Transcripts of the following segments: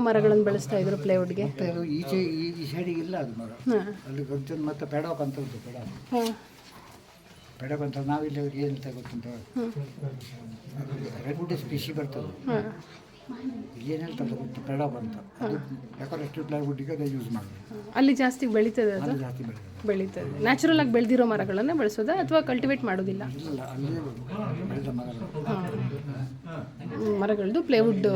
ಮರಗಳನ್ನು ಬೆಳೆಸ್ತಾ ಇದ್ರು ಪ್ಲೇವುಡ್ಗೆ? ಮತ್ತೆ ಅದು ಈಚೆ ಈ ಸೈಡಿಗೆ ಇಲ್ಲ ಅದು ಮರ. ಅಲ್ಲಿ ಗೊತ್ತಿದ್ದು ಮತ್ತೆ ಪೆಡಾಕ್ ಅಂತ ಉಂಟು. ಪೆಡಾಕ್ ಅಂತ ನಾವಿಲ್ಲಿ ಅವ್ರಿಗೆ ಏನಂತ ಗೊತ್ತುಂಟ, ರೆಡ್ ಸ್ಪೀಶಿ ಬರ್ತದೆ, ಏನು ಹೇಳ್ತಾರೆ ಗೊತ್ತು, ಪೆಡಾಕ್ ಅಂತ. ಅದು ಡೆಕೋರೇಟಿವ್ ಪ್ಲೈವುಡ್ಗೆ ಅದೇ ಯೂಸ್ ಮಾಡೋದು. ಅಲ್ಲಿ ಜಾಸ್ತಿ ಬೆಳೀತದೆ ಅದು? ಅಲ್ಲಿ ಜಾಸ್ತಿ ಬೆಳೀತದೆ. ನ್ಯಾಚುರಲ್ ಆಗಿ ಬೆಳೆದಿರೋ ಮರಗಳನ್ನೇ ಬೆಳೆಸೋದಾ ಅಥವಾ ಕಲ್ಟಿವೇಟ್ ಮಾಡೋದಿಲ್ಲ? ಇಲ್ಲ, ಅಲ್ಲಿ ಬೆಳೆದ ಮರಗಳದ್ದು ಪ್ಲೇವುಡ್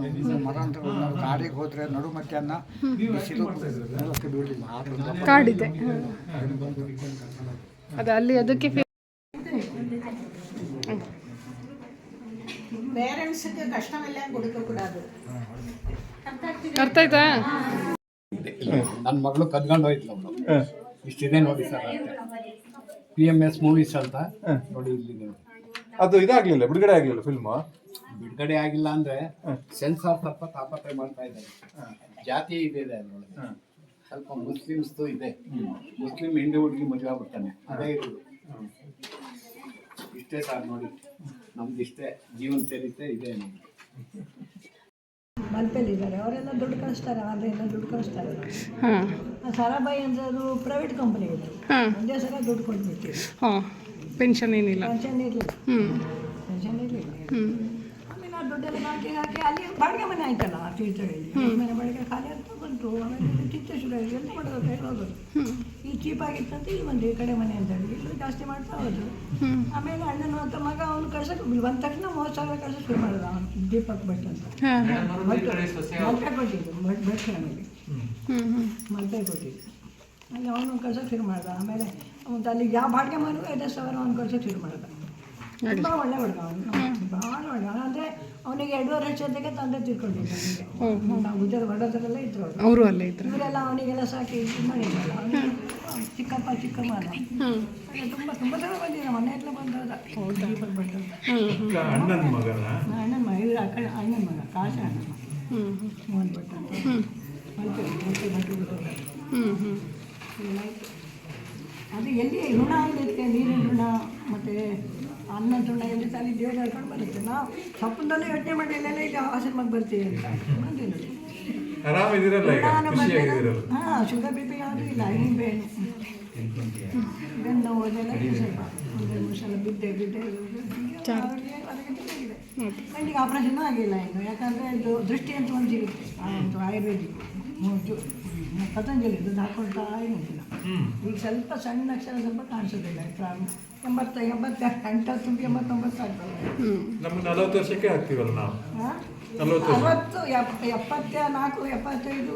ಏನು ಮರ ಅಂತ ನಾವು ಕಾಡಿಗೆ ಹೋದರೆ ನಡು ಮಧ್ಯಾಹ್ನ ಬಿಸಿಲು ನೆಲಕ್ಕೆ ಬೀಳಲಿಲ್ಲ, ಕಾಡಿದೆ ಅದು ಅಲ್ಲಿ. ಅದಕ್ಕೆ ಅರ್ಥ ಆಯ್ತಾ? ನನ್ನ ಮಗಳು ಕದ್ಕೊಂಡು ಹೋಯ್ತು ಅವಳು. ಇಷ್ಟಿದೆ ನೋಡಿ ಸರ್, PMS ಮೂವೀಸ್ ಅಂತ ನೋಡಿ ಇಲ್ಲಿದೆ. ಅದು ಇದಾಗಲಿಲ್ಲ, ಬಿಡುಗಡೆ ಆಗಲಿಲ್ಲ ಫಿಲ್ಮ್. ಬಿಡುಗಡೆ ಆಗಿಲ್ಲ ಅಂದ್ರೆ ಸೆನ್ಸಾರ್ ಸ್ವಲ್ಪ ತಾಪತ್ರೆ ಮಾಡ್ತಾ ಇದ್ದಾರೆ. ಜಾತಿ ಇದೆ ಅದರೊಳಗೆ, ಸ್ವಲ್ಪ ಮುಸ್ಲಿಮ್ಸ್ದು ಇದೆ. ಮುಸ್ಲಿಂ ಹೆಂಡು ಹುಡುಗಿ ಮದುವೆ ಆಗ್ಬಿಡ್ತಾನೆ, ಅದೇ ಇರೋದು. ಇಷ್ಟೇ ಸರ್ ನೋಡಿ, ನಮ್ದು ಇಷ್ಟೇ ಜೀವನ ಚರಿತ್ರೆ ಇದೆ ನಮ್ದು. ಮಲ್ಪೆಲ್ಲಿದ್ದಾರೆ, ಅವರೆಲ್ಲ ದುಡ್ಡು ಕಳಿಸ್ತಾರೆ, ಆನ್ಲೈನ್ ದುಡ್ಡು ಕಳಿಸ್ತಾರೆ. ಸಾರಾಬಾಯಿ ಅಂದರೆ ಅದು ಪ್ರೈವೇಟ್ ಕಂಪನಿ ಇದೆ, ಒಂದೇ ಸಲ ದುಡ್ಡು ಕೊಟ್ಬಿಟ್ಟಿದೆ. ಪೆನ್ಷನ್ ಏನಿಲ್ಲ, ಪೆನ್ಷನ್ ಇರಲಿಲ್ಲ. ಆಮೇಲೆ ಆ ದುಡ್ಡೆಲ್ಲ ಹಾಕಿ ಅಲ್ಲಿ ಬಾಡಿಗೆ ಮನೆ ಆಯ್ತಲ್ಲ ತೀರ್ಥಹಳ್ಳಿ, ಮನೆ ಬಾಡಿಗೆ ಖಾಲಿ ಅಂತ ಬಂತು. ಆಮೇಲೆ ಕಿಚ್ಚ ಶುರು ಆಗಿ ಎಂತ ಮಾಡೋದು ಹೇಳೋದು, ಈ ಚೀಪಾಗಿತ್ತಂತ ಈ ಒಂದು ಈ ಕಡೆ ಮನೆ ಅಂತ ಹೇಳಿ ಇಲ್ಲೂ ಜಾಸ್ತಿ ಮಾಡ್ತಾ ಹೋದ್ರು. ಆಮೇಲೆ ಅಣ್ಣನ ಅಂತ ಮಗ ಅವನು ಕಳ್ಸಕ್ಕೆ ಬಂದ ತಕ್ಷಣ 30,000 ಕಳ್ಸಕ್ಕೆ ಶುರು ಮಾಡಿದ ಅವನು, ದೀಪಕ್ ಭಟ್ ಅಂತ. ಮಲ್ಪೆ ಕೊಟ್ಟಿದ್ದು, ಭಟ್ ಫ್ಯಾಮಿಲಿ ಮಲ್ಪೆ ಕೊಟ್ಟಿದ್ದು. ಅಲ್ಲಿ ಅವನು ಕಳ್ಸಕ್ಕೆ ಶುರು ಮಾಡ್ದ. ಆಮೇಲೆ ಅವನು ಅಲ್ಲಿ ಯಾವ ಬಾಡಿಗೆ ಮನೆ 5,000 ಅವ್ನು ಕಳ್ಸಕ್ಕೆ ಶುರು ಮಾಡ್ದ. ತುಂಬ ಒಳ್ಳೆ ಹುಡುಗ ಅವನು, ಭಾಳ ಒಳ್ಳೆ. ಅಂದರೆ ಅವನಿಗೆ 2.5 ವರ್ಷಕ್ಕೆ ತಂದೆ ತಿಳ್ಕೊಂಡಿದ್ದ. ಅವನಿಗೆ ನಾವು ವಡೋದರಲ್ಲೇ ಇದ್ರು ಅವರು, ಅಲ್ಲೇ ಇದ್ರು. ಇವರೆಲ್ಲ ಅವನಿಗೆಲ್ಲ ಸಾಕಿ ಇದು ಮಾಡಿದ್ರಲ್ಲ, ಅವನಿಗೆ ಚಿಕ್ಕಪ್ಪ ಚಿಕ್ಕಮ್ಮ ತುಂಬ ತುಂಬ ಜನ ಬಂದಿದ್ದ. ಮೊನ್ನೆ ಎಲ್ಲ ಬಂದದ ದೀಪಕ್ ಭಟ್ ಅಂತ. ಅಣ್ಣನ ಮಗ, ಅಣ್ಣನ ಮಗ, ಇವ್ರ ಅಣ್ಣನ ಮಗ, ಕಾಶ ಅಣ್ಣನ ಮಗ ಮೋಹನ್ ಭಟ್ ಅಂತ. ಮಲ್ಪೆ ಭಟ್ ಅದು ಎಲ್ಲಿ ಋಣ ಇದಕ್ಕೆ, ನೀರಿನ ಋಣ ಮತ್ತು ಅನ್ನದ ಋಣ ಎಲ್ಲಿ ತಾಲಿ ದೇವ್ರು ಹೇಳ್ಕೊಂಡು ಬರುತ್ತೆ. ನಾವು ಸಪ್ಪದಲ್ಲೇ ಯೋಚನೆ ಮಾಡಿ ಎಲ್ಲೆಲ್ಲ ಇಲ್ಲಿ ಆಶ್ರಮಕ್ಕೆ ಬರ್ತೀವಿ ಅಂತ ಬಂದಿಲ್ಲ. ಹಾಂ, ಶುಗರ್ BP ಯಾವುದೂ ಇಲ್ಲ, ಹಿಂಬೇನು ಬೆನ್ನು ಅದೆಲ್ಲ ಸ್ವಲ್ಪ ಒಂದು ಸಲ ಬಿದ್ದೆ ಕಣ್ಣಿಗೆ ಆಪ್ರೇಷನ್ ಆಗಿಲ್ಲ ಇನ್ನು. ಯಾಕಂದರೆ ಇದು ದೃಷ್ಟಿ ಅಂತ ಒಂದು ಸಿಗುತ್ತೆ, ಒಂದು ಆಯುರ್ವೇದಿಕ್ ಪತಂಜಲಿದು ಹಾಕೊಳ್ತಾ ಇರುತ್ತಿಲ್ಲ. ಈಗ ಸ್ವಲ್ಪ ಸಣ್ಣ ಅಕ್ಷರ ಸ್ವಲ್ಪ ಕಾಣಿಸೋದಿಲ್ಲ. 88 ತುಂಬಿ 89 ಆಗ್ತದೆ. 40 ವರ್ಷಕ್ಕೆ ಆಗ್ತೀವಲ್ಲ ನಾವು. 60, 74, 75,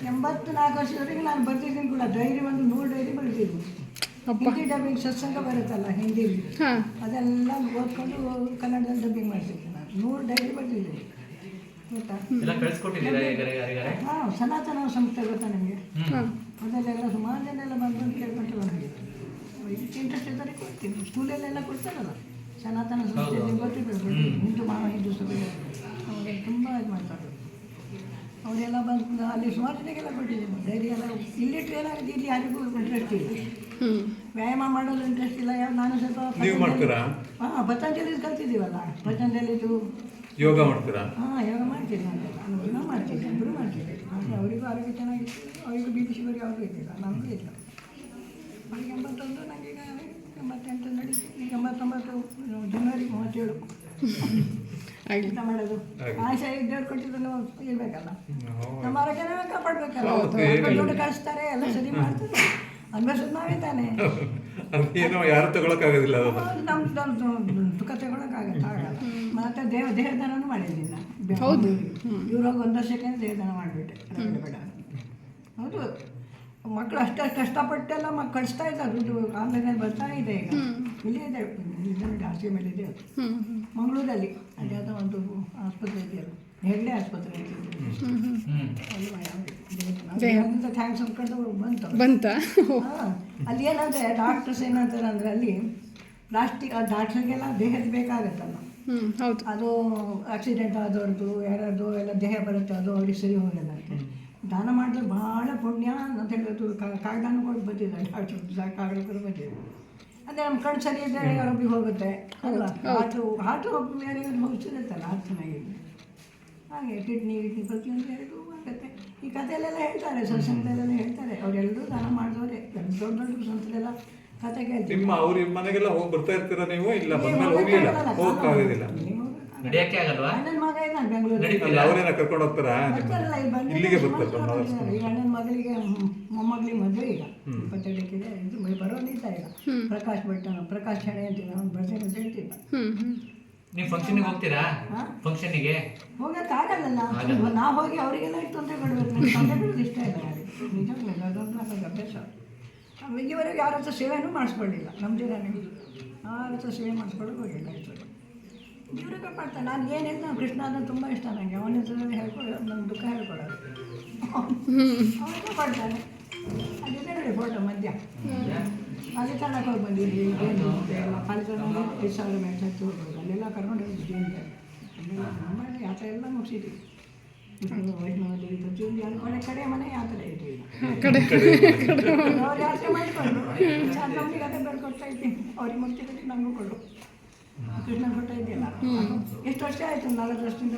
84 ವರ್ಷದವರೆಗೆ ನಾನು ಬರ್ತಿದ್ದೀನಿ ಕೂಡ. ಡೈರಿ ಒಂದು 100 ಡೈರಿ ಬರ್ತಿದ್ದೀನಿ. ಹಿಂದಿ ಡಬ್ಬಿಂಗ್ ಸತ್ಸಂಗ ಬರುತ್ತಲ್ಲ ಹಿಂದಿಲಿ, ಅದೆಲ್ಲ ಓದ್ಕೊಂಡು ಕನ್ನಡದಲ್ಲಿ ಡಬ್ಬಿಂಗ್ ಮಾಡ್ತಿದ್ದೆ ನಾನು. 100 ಡೈರಿ ಬರ್ತಿದ್ದೀನಿ ಗೊತ್ತಾ. ಹಾಂ, ಸನಾತನ ಸಂಸ್ಥೆ ಗೊತ್ತಾ ನಿಮಗೆ? ಅದಲ್ಲೆಲ್ಲ ಸುಮಾರು ಜನ ಎಲ್ಲ ಬಂದು ಕೇಳ್ಕೊಂಡು ಬಂದಿದೆ. ಇದಕ್ಕೆ ಇಂಟ್ರೆಸ್ಟ್ ಇದ್ದರೆ ಕೊಡ್ತೀನಿ. ಸ್ಕೂಲಲ್ಲೆಲ್ಲ ಕೊಡ್ತಾರಲ್ಲ ಸನಾತನ ಸಂಸ್ಥೆಯಲ್ಲಿ ಗೊತ್ತಿರಬೇಕು, ಹಿಂದೂ ಸಭೆ ಅವಾಗ ತುಂಬ ಇದು ಮಾಡ್ತಾರೆ. ಅವರೆಲ್ಲ ಬಂದು ಅಲ್ಲಿ ಸುಮಾರು ಜನಕ್ಕೆಲ್ಲ ಕೊಟ್ಟಿದ್ದೀನಿ ಡೈರಿ ಎಲ್ಲ. ಇಲ್ಲಿ ಟ್ರೈನ್ ಆಗಿದೆ, ಇಲ್ಲಿ ಯಾರಿಗೂ ಇಂಟ್ರೆಸ್ಟ್ ಇಲ್ಲ. ವ್ಯಾಯಾಮ ಮಾಡೋದು ಇಂಟ್ರೆಸ್ಟ್ ಇಲ್ಲ. ನಾನು ಸ್ವಲ್ಪ ಪತಂಜಲಿ ಕಲ್ತಿದ್ದೀವಲ್ಲ, ಪತಂಜಲಿದು ಯೋಗ ಮಾಡ್ತೀರಾ? ಹಾಂ, ಯೋಗ ಮಾಡ್ತೀನಿ. ನಾನು ದಿನ ಮಾಡ್ತೀನಿ, ಇಬ್ಬರು ಮಾಡ್ತೀನಿ. ಆದರೆ ಅವರಿಗೂ ಆರೋಗ್ಯ ಚೆನ್ನಾಗಿತ್ತು, ಅವರಿಗೂ BP ಶುಗರ್ಗೆ ಅವ್ರಿಗೂ ಇದ್ದಿಲ್ಲ, ನನಗೂ ಇಲ್ಲ. ಅವರಿಗೆ 81, ನನಗೀಗ 88 ನಡೀತು. ಈಗ 89, ಜನವರಿ 37 ಕೆಲಸ ಮಾಡೋದು. ಆಶಾ ಇದ್ದವ್ರು ಕೊಟ್ಟಿದ್ದು ನಾವು ಇರಬೇಕಲ್ಲ, ನಮ್ಮ ಆರೋಗ್ಯನ ಕಾಪಾಡಬೇಕಲ್ಲ. ದುಡ್ಡು ಕಳಿಸ್ತಾರೆ, ಎಲ್ಲ ಸರಿ ಮಾಡ್ತಾರೆ, ಅನ್ಭವಿಸೋದು ನಾವೇ ತಾನೆ. ಯಾರು ತಗೊಳಕ್ಕಾಗೋದಿಲ್ಲ, ನಮ್ಮ ಸುಖ ತಗೊಳಕ್ಕಾಗಲ್ಲ. ಮತ್ತು ದೇಹದಾನೂ ಮಾಡಿದ್ದಿಲ್ಲ. ಹೌದು, ಇವ್ರಾಗ 1 ವರ್ಷಕ್ಕೆ ದೇಹದಾನ ಮಾಡಿಬಿಟ್ಟೆ. ಬೇಡ, ಹೌದು. ಮಕ್ಕಳು ಅಷ್ಟು ಕಷ್ಟಪಟ್ಟೆಲ್ಲ ಕಳಿಸ್ತಾ ಇದ್ದಾರೆ, ದುಡ್ಡು ಆನ್ಲೈನಲ್ಲಿ ಬರ್ತಾ ಇದೆ. ಈಗ ಇಲ್ಲೇ ಇದೆ, ಜಾಸ್ತಿ ಮೇಲೆ ಇದೆ. ಮಂಗಳೂರಲ್ಲಿ ಅಲ್ಲಿ ಯಾವುದೋ ಒಂದು ಆಸ್ಪತ್ರೆ ಇದೆಯಲ್ಲ, ಹೆಗ್ಡೆ ಆಸ್ಪತ್ರೆ ಅಂತ ಥ್ಯಾಂಕ್ಸ್ ಅಂದ್ಕೊಂಡು ಬಂತ. ಹಾಂ, ಅಲ್ಲಿ ಏನಂದರೆ ಡಾಕ್ಟರ್ಸ್ ಏನಂತಾರೆ ಅಂದರೆ, ಅಲ್ಲಿ ಪ್ಲಾಸ್ಟಿಕ್ ಡಾಕ್ಟ್ರಿಗೆಲ್ಲ ದೇಹದ ಬೇಕಾಗತ್ತಲ್ಲ, ಅದು ಆಕ್ಸಿಡೆಂಟ್ ಆದವ್ರದ್ದು ಯಾರಾದ್ರು ಎಲ್ಲ ದೇಹ ಬರುತ್ತೆ, ಅದು ಅವ್ರಿಗೆ ಸರಿ ಹೋಗೋದಂತೆ. ದಾನ ಮಾಡಿದ್ರೆ ಭಾಳ ಪುಣ್ಯ ಅಂತ ಹೇಳೋದು. ಕಾಗದಾನು ಕೊಟ್ಟು ಬಂದಿದ್ದಾರೆ ಡಾಕ್ಟರ್, ಕಾಗದ ಕೊಟ್ಟು ಬಂದಿದೆ. ಅಂದರೆ ನಮ್ಮ ಕಣ್ಣು ಸರಿ ಇದ್ದರೆ ಯಾರೊಬ್ರಿಗೆ ಹೋಗುತ್ತೆ ಅಲ್ಲ. ಹಾಟು ಬೇರೆ ಹೋಗ್ಸಿರುತ್ತಲ್ಲ, ಅದು ಚೆನ್ನಾಗಿದೆ. ಹಾಗೆ ಕಿಡ್ನಿ ಪ್ರತಿಯೊಂದು ಎರಡು ಆಗುತ್ತೆ. ಈ ಕಥೆಯಲ್ಲೆಲ್ಲ ಹೇಳ್ತಾರೆ, ಸತ್ಸಂಗದಲ್ಲೆಲ್ಲ ಹೇಳ್ತಾರೆ, ಅವರೆಲ್ಲರೂ ದಾನ ಮಾಡಿದವರೇ. ದೊಡ್ಡ ದೊಡ್ಡ ಸಂತರೆಲ್ಲ ಕತೆ ಕೇಳ್ತೀವಿ. ನಿಮ್ಮ ಅವ್ರ ಮನೆಗೆಲ್ಲ ಹೋಗಿ ಬರ್ತಾ ಇರ್ತೀರಾ ನೀವು? ಇಲ್ಲ ಬಂದ್ಮೇಲೆ ಹೋಗ್ಲಿಲ್ಲ, ಹೋಗಕ್ಕಾಗೋದಿಲ್ಲ. ನಡೆಯಕ್ಕೆ ಆಗಲ್ವಾ? ಅಣ್ಣನ ಮಗ ಇದ್ದಾನೆ ಬೆಂಗಳೂರಲ್ಲಿ. ಅಲ್ಲ ಅವರೇನ ಕರ್ಕೊಂಡು ಹೋಗ್ತಾರಾ? ಬರ್ತಾರಲ್ಲ, ಇಲ್ಲಿ ಬಂದು ಇಲ್ಲಿಗೆ ಸುಮಾರು ಬರ್ತಾರೆ ಜನ ಬರ್ತಾರೆ. ಈಗ ಅಣ್ಣನ ಮಗಳಿಗೆ ಮೊಮ್ಮಗಳಿಗೆ ಮದುವೆ ಈಗ 22 ಇದು ಬರೋದಿಲ್ಲ ಈಗ. ಪ್ರಕಾಶ್ ಹೆಣೆ ಅಂತಿದ್ದ, ಅವ್ನು ಬರ್ತೀನಿ ಅಂತ ಹೇಳ್ತಿದ್ದ. ನೀವು ಫಂಕ್ಷನ್ಗೆ ಹೋಗ್ತೀರಾ? ಫಂಕ್ಷನ್ನಿಗೆ ಹೋಗೋಕ್ಕಾಗಲ್ಲ. ನಾವು ಹೋಗಿ ಅವರಿಗೆಲ್ಲ ಇಷ್ಟು ತೊಂದರೆ ಕೊಡಬೇಕು. ನನಗೆ ತೊಂದರೆ ಕೊಡೋದು ಇಷ್ಟ ಇಲ್ಲ ಯಾರಿಗೆ, ನಿಜವಾಗ್ಲೂ ಅದೊಂದು ನನಗೆ ಅಭ್ಯಾಸ. ಇಲ್ಲಿವರೆಗೆ ಯಾರ ಹತ್ರ ಸೇವೆನೂ ಮಾಡಿಸ್ಕೊಳ್ಳಿಲ್ಲ. ನಮ್ಮ ಜನ ಯಾರ ಹತ್ರ ಸೇವೆ ಮಾಡಿಸ್ಕೊಳ್ಳೋಕೆ ಹೋಗಿಲ್ಲ ಇಷ್ಟು. ಇವ್ರಿಗೆ ಮಾಡ್ತಾನೆ. ನಾನು ಏನಿಲ್ಲ, ಕೃಷ್ಣ ಅಂದ್ರೆ ತುಂಬ ಇಷ್ಟ ನನಗೆ. ಅವನ ಹೆಸರು ಹೇಳ್ಕೊಳ್ಳೋ, ನನ್ನ ದುಃಖ ಹೇಳ್ಕೊಳ್ಳೋದು ಅವನಿಗೆ ಮಾಡ್ತಾನೆ. ಅದಿದೆ ನೋಡಿ ಫೋಟೋ ಮಧ್ಯ. ಅಲ್ಲಿ ತನಕ ಹೋಗಿ ಬಂದಿದ್ವಿ. ಏನು ಎಲ್ಲ ಪಾಲಿತನಲ್ಲಿ 5,000 ಮೆಟ್ಲು ಹತ್ತಿ ಹೋಗ್ಬೋದು. ಅಲ್ಲೆಲ್ಲ ಕರ್ಕೊಂಡು ಹೋಗಿದ್ವಿ ಜೀವನ. ಅಲ್ಲೆಲ್ಲ ನಮ್ಮ ಯಾತ್ರೆ ಎಲ್ಲ ಮುಗಿಸಿದ್ವಿ. ವೈಷ್ಣವದಲ್ಲಿ ಪ್ರತಿಯೊಂದು ಯಾರು ಕಡೆ ಮನೆ ಯಾತ್ರೆ ಇತ್ತು ಈಗ. ಅವ್ರು ಯಾತ್ರೆ ಮಾಡಿಕೊಂಡು ನಮಗೆ ಅದೇ ಬರ್ಕೊಡ್ತಾ ಇದ್ದೀನಿ. ಅವ್ರಿಗೆ ಮುಗ್ತಿದ್ದಕ್ಕೆ ನನಗೂ ಕೊಡು. ಕೃಷ್ಣ ಕೊಡ್ತಾ ಇದ್ದಿಲ್ಲ. ಎಷ್ಟು ವರ್ಷ ಆಯಿತು? 4 ವರ್ಷದಿಂದ